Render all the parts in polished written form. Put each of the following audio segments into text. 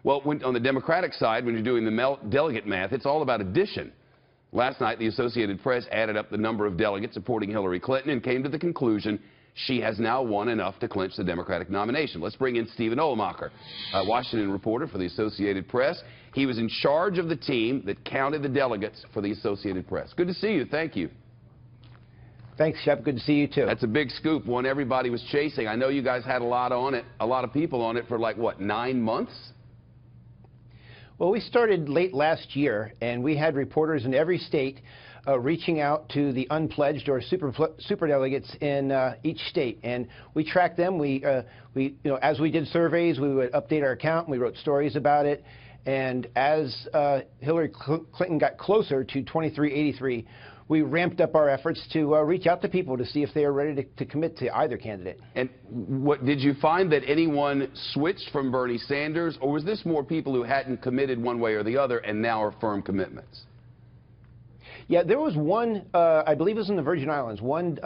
Well, on the Democratic side, when you're doing the delegate math, it's all about addition. Last night, the Associated Press added up the number of delegates supporting Hillary Clinton and came to the conclusion she has now won enough to clinch the Democratic nomination. Let's bring in Stephen Ohlemacher, Washington reporter for the Associated Press. He was in charge of the team that counted the delegates for the Associated Press. Good to see you. Thank you. Thanks, Shep. Good to see you, too. That's a big scoop, one everybody was chasing. I know you guys had a lot on it, a lot of people on it for like, what, 9 months? Well, we started late last year, and we had reporters in every state reaching out to the unpledged or superdelegates in each state, and we tracked them. We as we did surveys, we would update our account, and we wrote stories about it. And as Hillary Clinton got closer to 2383, we ramped up our efforts to reach out to people to see if they are ready to commit to either candidate. And what did you find that anyone switched from Bernie Sanders, or was this more people who hadn't committed one way or the other and now are firm commitments? Yeah, there was one, I believe it was in the Virgin Islands, one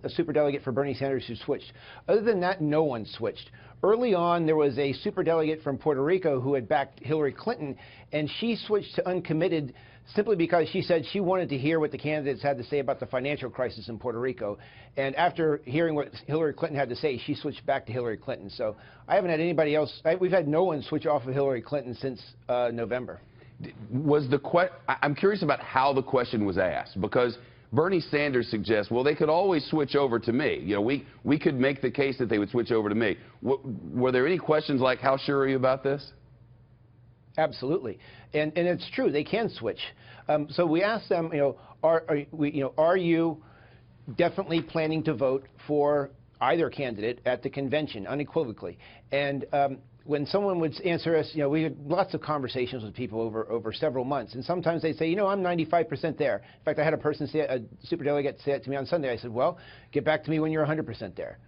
superdelegate for Bernie Sanders who switched. Other than that, no one switched. Early on, there was a superdelegate from Puerto Rico who had backed Hillary Clinton, and she switched to uncommitted simply because she said she wanted to hear what the candidates had to say about the financial crisis in Puerto Rico. And after hearing what Hillary Clinton had to say, she switched back to Hillary Clinton. So I haven't had anybody else. We've had no one switch off of Hillary Clinton since November. I'm curious about how the question was asked, because Bernie Sanders suggests, well, they could always switch over to me. You know, we could make the case that they would switch over to me. Were there any questions like, how sure are you about this? Absolutely, and it's true, they can switch. So we asked them, are you definitely planning to vote for either candidate at the convention unequivocally? And when someone would answer us, we had lots of conversations with people over several months, and sometimes they'd say, I'm 95% there. In fact, I had a superdelegate say it to me on Sunday. I said, well, get back to me when you're 100% there.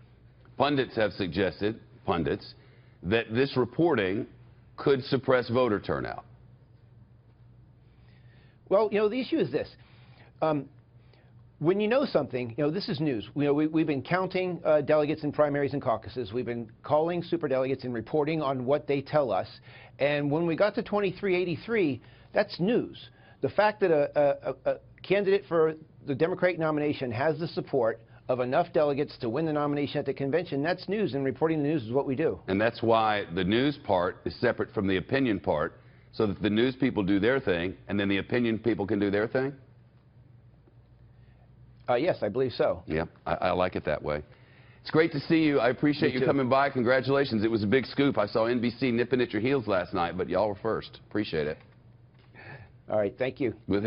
Pundits have suggested, that this reporting could suppress voter turnout. Well, the issue is this. When you know something, this is news. We've been counting delegates in primaries and caucuses. We've been calling superdelegates and reporting on what they tell us. And when we got to 2383, that's news. The fact that a candidate for the Democratic nomination has the support of enough delegates to win the nomination at the convention, that's news, and reporting the news is what we do. And that's why the news part is separate from the opinion part, so that the news people do their thing, and then the opinion people can do their thing? Yes, I believe so. Yeah, I like it that way. It's great to see you. I appreciate you coming by. Congratulations. It was a big scoop. I saw NBC nipping at your heels last night, but y'all were first. Appreciate it. All right, thank you. With